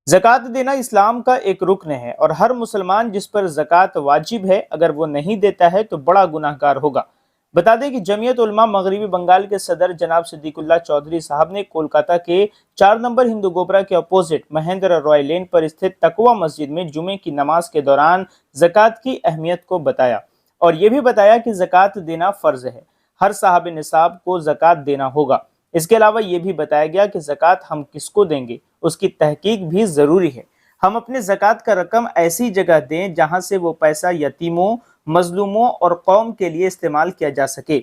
ज़कात देना इस्लाम का एक रुकन है और हर मुसलमान जिस पर ज़कात वाजिब है, अगर वो नहीं देता है तो बड़ा गुनाहगार होगा। बता दें कि जमीयत उलमा मगरबी बंगाल के सदर जनाब सिद्दीकुल्लाह चौधरी साहब ने कोलकाता के 4 नंबर हिंदू गोबरा के अपोजिट महेंद्र रॉय लेन पर स्थित तकवा मस्जिद में जुमे की नमाज के दौरान ज़कात की अहमियत को बताया और ये भी बताया कि ज़कात देना फ़र्ज है, हर साहब निसाब को ज़कात देना होगा। इसके अलावा ये भी बताया गया कि ज़कात हम किसको देंगे, उसकी तहकीक भी ज़रूरी है। हम अपने ज़कात का रकम ऐसी जगह दें जहां से वो पैसा यतीमों, मजलूमों और कौम के लिए इस्तेमाल किया जा सके।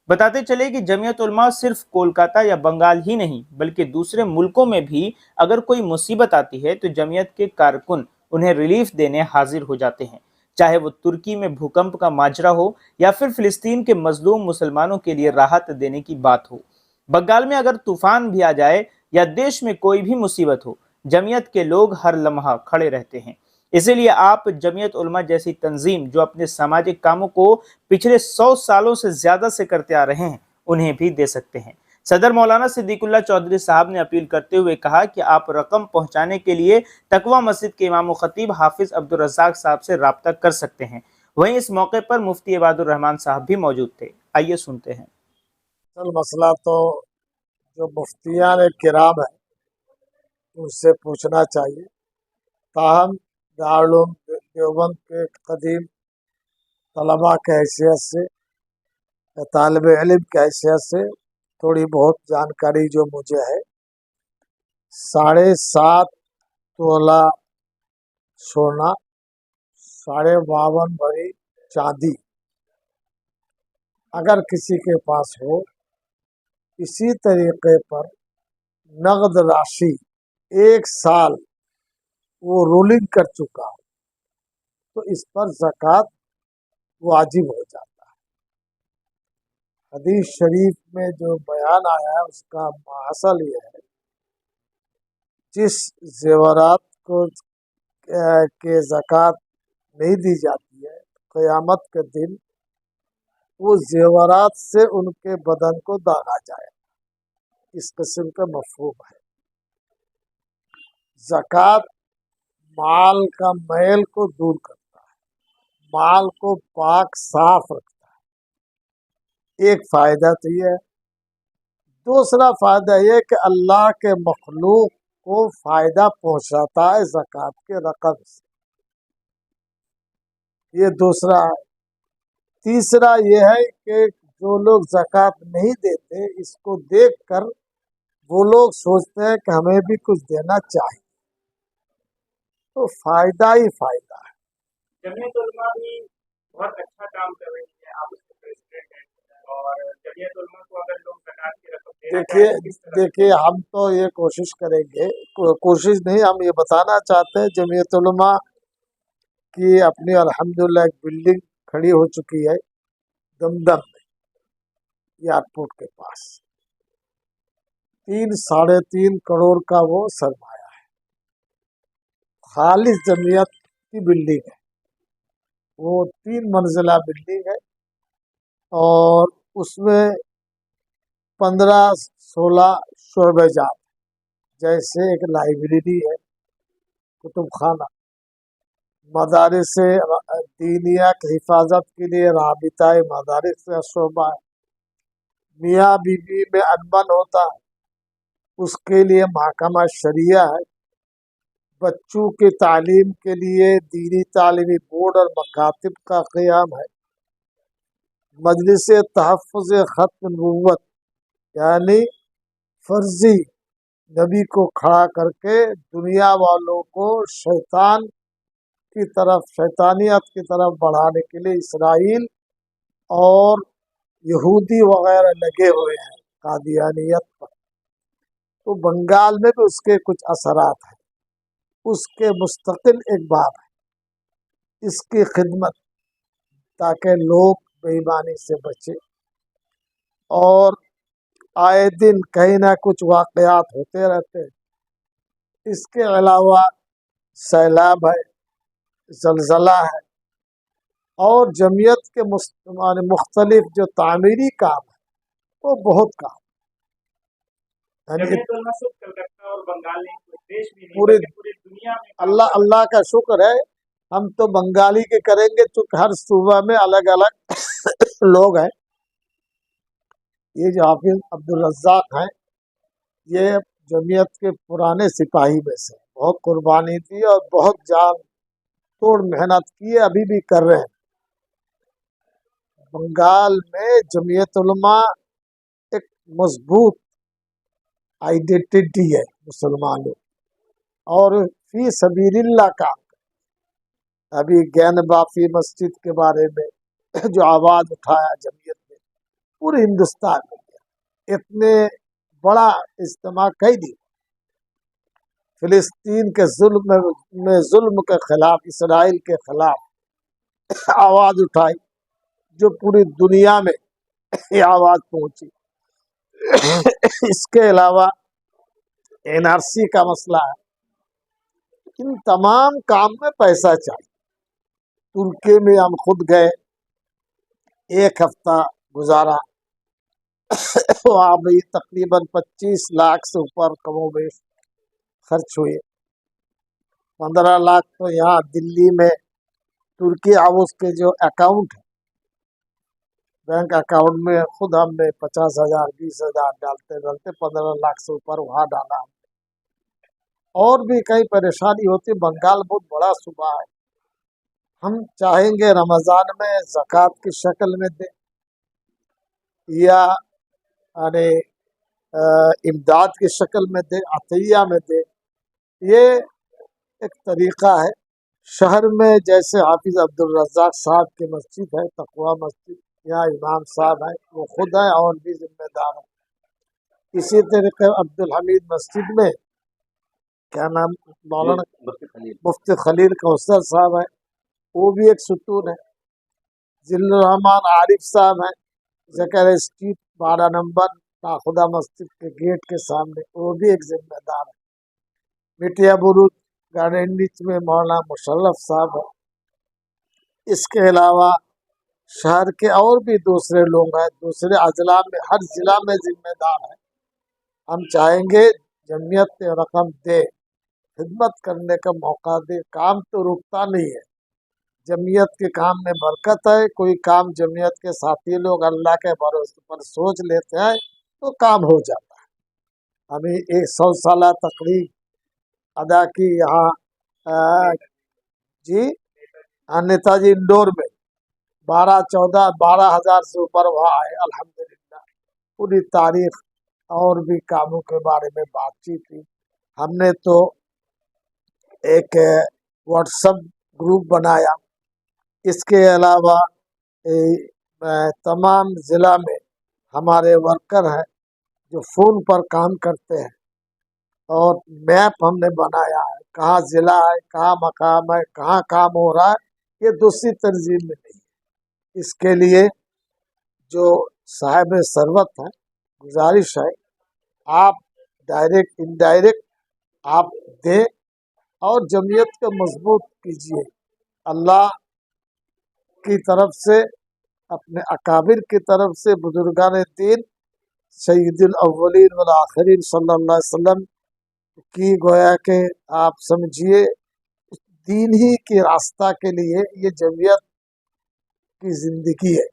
बताते चले कि जमीयत उलमा सिर्फ कोलकाता या बंगाल ही नहीं बल्कि दूसरे मुल्कों में भी अगर कोई मुसीबत आती है तो जमीयत के कारकुन उन्हें रिलीफ देने हाजिर हो जाते हैं, चाहे वो तुर्की में भूकंप का माजरा हो या फिर फिलिस्तीन के मजलूम मुसलमानों के लिए राहत देने की बात हो। बंगाल में अगर तूफान भी आ जाए या देश में कोई भी मुसीबत हो, जमीयत के लोग हर लम्हा खड़े रहते हैं। इसीलिए आप जमीयत उलमा जैसी तंजीम जो अपने सामाजिक कामों को पिछले 100 सालों से ज्यादा से करते आ रहे हैं, उन्हें भी दे सकते हैं। सदर मौलाना सिद्दीकुल्लाह चौधरी साहब ने अपील करते हुए कहा कि आप रकम पहुंचाने के लिए तकवा मस्जिद के इमाम खतीब हाफिज अब्दुल रज़ाक साहब से राब्ता कर सकते हैं। वहीं इस मौके पर मुफ्ती इबादुर रहमान साहब भी मौजूद थे। आइए सुनते हैं। असल मसला तो जो मुफ्तियान किराम है उनसे पूछना चाहिए। ताहम दारुल देवबंद के कदीम तलबा के हैसियत से, तालिब इल्म के हैसियत से थोड़ी बहुत जानकारी जो मुझे है, 7.5 तोला सोना, 52.5 भरी चांदी अगर किसी के पास हो, इसी तरीके पर नगद राशि 1 साल वो रूलिंग कर चुका हो तो इस पर ज़कात वाजिब हो जाता है। हदीस शरीफ में जो बयान आया है उसका मासल ये है, जिस जेवरात को के ज़कात नहीं दी जाती है, क़यामत के दिन वो जेवरात से उनके बदन को दागा जाए। इस किस्म का मफहूम है। ज़कात माल का मैल को दूर करता है, माल को पाक साफ रखता है। एक फ़ायदा तो ये है। दूसरा फ़ायदा ये कि अल्लाह के मखलूक को फ़ायदा पहुंचाता है ज़कात के रकम से, ये दूसरा है। तीसरा ये है कि जो लोग ज़कात नहीं देते, इसको देखकर वो लोग सोचते हैं कि हमें भी कुछ देना चाहिए, तो फ़ायदा ही फ़ायदा है। जमीयत उलमा भी बहुत अच्छा काम कर रही है, आप उसके प्रेसिडेंट हैं और जमीयत उलमा को अगर लोग ज़कात की रकम देना चाहें तो किस तरह देखिए हम तो ये कोशिश करेंगे, कोशिश नहीं, हम ये बताना चाहते हैं जमीयत उलमा की अपनी अल्हम्दुलिल्लाह एक बिल्डिंग खड़ी हो चुकी है दमदम में, एयरपोर्ट के पास। 3-3.5 करोड़ का वो सरमाया है। खालिस जमीयत की बिल्डिंग है, वो 3 मंजिला बिल्डिंग है और उसमें 15-16 शोबेजात, जैसे एक लाइब्रेरी है, कुतुब खाना, मदारिस दीनिया की हिफाजत के लिए राबिता मदारिस का शोबा है, मियाँ बीवी में अनबन होता है उसके लिए महकमा शरिया है, बच्चों की तालीम के लिए दीनी तालीमी बोर्ड और मकातिब का क़याम है, मजलिस तहफ़्फ़ुज़ ख़त्म नबूवत यानी फर्जी नबी को खड़ा करके दुनिया वालों को शैतान की तरफ, शैतानियत की तरफ बढ़ाने के लिए इसराइल और यहूदी वगैरह लगे हुए हैं कादियानियत पर। तो बंगाल में भी उसके कुछ असरात हैं, उसके मुस्तकिल एक बाब है इसकी खिदमत, ताकि लोग बेईमानी से बचे। और आए दिन कहीं ना कुछ वाक़यात होते रहते हैं। इसके अलावा सैलाब है, ज़लज़ला है और जमीयत के मुख्तलिफ जो तामीरी काम है वो बहुत काम जमीयत उलमा सिर्फ कलकत्ता और बंगाल नहीं, पूरे देश में नहीं पूरे बल्कि पूरी दुनिया अल्लाह अल्लाह का शुक्र है, हम तो बंगाली के करेंगे चूंकि हर सूबा में अलग अलग लोग हैं। ये जो हाफिज अब्दुल रज्जाक हैं, ये जमीयत के पुराने सिपाही में से, बहुत कुर्बानी दी और बहुत जान तोड़ मेहनत की है, अभी भी कर रहे हैं। बंगाल में जमीयत उलमा एक मजबूत आइडेंटिटी है मुसलमानों, और फी सबीलिल्लाह का अभी ज्ञान बाफी मस्जिद के बारे में जो आवाज उठाया जमीयत ने, पूरे हिंदुस्तान में किया। इतने बड़ा इज्तिमा कई दी, फिलिस्तीन के जुल्म के खिलाफ, इसराइल के खिलाफ आवाज उठाई, जो पूरी दुनिया में ये आवाज पहुंची। इसके अलावा एनआरसी का मसला है, इन तमाम काम में पैसा चाहिए। तुर्की में हम खुद गए, एक हफ्ता गुजारा, वहाँ भी तकरीबन 25 लाख से ऊपर कमोबेश खर्च हुए। 15 लाख तो यहाँ दिल्ली में तुर्की हाउस के जो अकाउंट है, बैंक अकाउंट में खुद हमने 50,000 20,000 डालते डालते 15 लाख से ऊपर वहाँ डाला। और भी कई परेशानी होती। बंगाल बहुत बड़ा सूबा है, हम चाहेंगे रमज़ान में ज़कात की शक्ल में दे, या यानी इमदाद की शक्ल में दे, अतिया में दे। ये एक तरीक़ा है। शहर में जैसे हाफिज़ अब्दुल रज़्ज़ाक साहब की मस्जिद है, तक़वा मस्जिद, यहाँ इमाम साहब हैं, वो खुद हैं और भी जिम्मेदार हैं। इसी तरीके अब्दुल हमीद मस्जिद में क्या नाम, मौलाना मुफ्ती खलील कौसर साहब हैं, वो भी एक सुतून है। जिल्लुर रहमान आरिफ साहब हैं, जकर स्ट्रीट 12 नंबर नाखुदा मस्जिद के गेट के सामने, वो भी एक जिम्मेदार है। मिटिया बुरुज गार्डन बीच में मौलाना मुशर्रफ साहब है। इसके अलावा शहर के और भी दूसरे लोग हैं, दूसरे अजला में, हर जिला में जिम्मेदार हैं। हम चाहेंगे जमीयत रकम दे, खिदमत करने का मौका दे। काम तो रुकता नहीं है, जमीयत के काम में बरकत है। कोई काम जमीयत के साथी लोग अल्लाह के भरोसे पर सोच लेते हैं तो काम हो जाता है। अभी 100 साला तकरीब अदा की यहाँ जी नेताजी इंडोर में, 12 से ऊपर वहाँ आए अल्हम्दुलिल्लाह। पूरी तारीख और भी कामों के बारे में बातचीत की। हमने तो एक व्हाट्सएप ग्रुप बनाया। इसके अलावा तमाम ज़िला में हमारे वर्कर हैं जो फ़ोन पर काम करते हैं, और मैप हमने बनाया है, कहाँ ज़िला है, कहाँ मकाम है, कहाँ काम हो रहा है। ये दूसरी तरजीह में नहीं है। इसके लिए जो साहिब सरवत हैं, गुजारिश है आप डायरेक्ट इनडायरेक्ट आप दें और जमीयत को मजबूत कीजिए। अल्लाह की तरफ से, अपने अकाबिर की तरफ से, बुजुर्गान दीन सय्यदुल अव्वलीन वल आखिरीन सल्लल्लाहु अलैहि वसल्लम की, गोया के आप समझिए दीन ही की रास्ता के लिए ये जमीयत की ज़िंदगी है।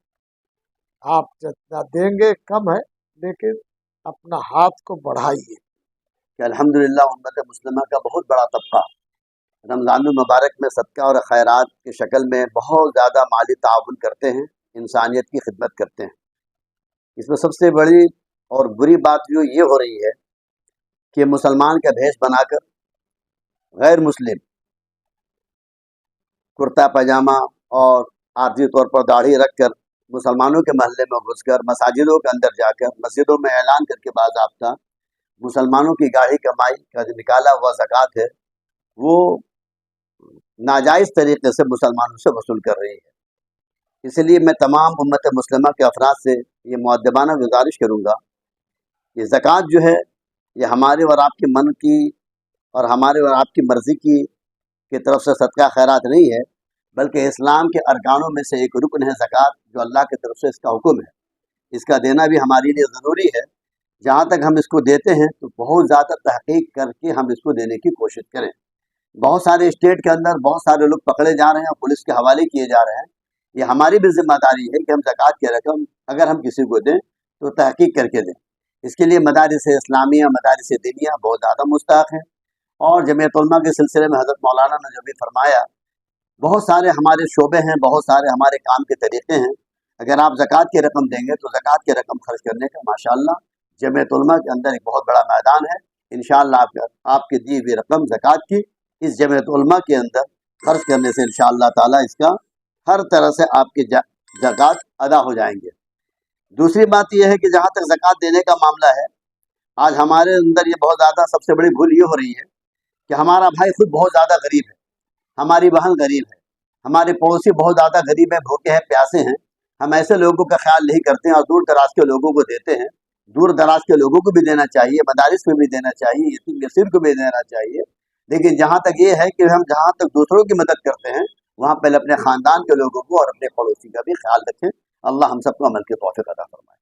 आप जितना देंगे कम है, लेकिन अपना हाथ को बढ़ाइए। कि अल्हम्दुलिल्लाह उम्मत मुस्लिमा का बहुत बड़ा तबका रमज़ानुल मुबारक में सदका और खैरात की शक्ल में बहुत ज़्यादा माली ताउन करते हैं, इंसानियत की खिदमत करते हैं। इसमें सबसे बड़ी और बुरी बात जो ये हो रही है कि मुसलमान का भेष बनाकर गैर मुस्लिम कुर्ता पैजामा और आर्थिक तौर पर दाढ़ी रखकर मुसलमानों के महल्ले में घुसकर, मसाजिदों के अंदर जाकर, मस्जिदों में ऐलान करके बाज़ाब्ता मुसलमानों की गाढ़ी कमाई का जो निकाला हुआ ज़कात है वो नाजायज़ तरीके से मुसलमानों से वसूल कर रही है। इसलिए मैं तमाम उम्मत मुस्लिमा के अफराद से ये मुअद्दबाना गुजारिश करूँगा कि ज़कात जो है ये हमारे और आपकी मन की और हमारे और आपकी मर्ज़ी की तरफ से सदका खैरात नहीं है, बल्कि इस्लाम के अरकानों में से एक रुकन है ज़कात, जो अल्लाह की तरफ से इसका हुक्म है। इसका देना भी हमारे लिए ज़रूरी है। जहाँ तक हम इसको देते हैं तो बहुत ज़्यादा तहक़ीक़ करके हम इसको देने की कोशिश करें। बहुत सारे स्टेट के अंदर बहुत सारे लोग पकड़े जा रहे हैं और पुलिस के हवाले किए जा रहे हैं। ये हमारी भी जिम्मेदारी है कि हम ज़कात की रकम अगर हम किसी को दें तो तहकीक करके दें। इसके लिए मदारिस इस्लामिया, मदारिस दीनिया बहुत ज़्यादा मुस्तहक़ हैं। और जमीयत उलमा के सिलसिले में हज़रत मौलाना ने जो भी फरमाया, बहुत सारे हमारे शोबे हैं, बहुत सारे हमारे काम के तरीक़े हैं। अगर आप ज़कात की रकम देंगे तो ज़कात की रकम खर्च करने का माशाअल्लाह जमीयत उलमा के अंदर एक बहुत बड़ा मैदान है। इंशाअल्लाह आपकी दी हुई रकम ज़कात की इस जमीयत उलमा के अंदर खर्च करने से इंशाअल्लाह ताला इसका हर तरह से आपके ज़कात अदा हो जाएंगे। दूसरी बात यह है कि जहाँ तक ज़कात देने का मामला है, आज हमारे अंदर ये बहुत ज़्यादा सबसे बड़ी भूल ये हो रही है कि हमारा भाई खुद बहुत ज़्यादा गरीब है, हमारी बहन गरीब है, हमारे पड़ोसी बहुत ज़्यादा गरीब हैं, भूखे हैं, प्यासे हैं। हम ऐसे लोगों का ख्याल नहीं करते हैं और दूर दराज के लोगों को देते हैं। दूर दराज के लोगों को भी देना चाहिए, मदारिस में भी देना चाहिए, यतीम यसीर को भी देना चाहिए। लेकिन जहाँ तक ये है कि हम जहाँ तक दूसरों की मदद करते हैं, वहाँ पहले अपने ख़ानदान के लोगों को और अपने पड़ोसी का भी ख्याल रखें। अल्लाह हम सबको अमल की तौफीक अता फरमाए।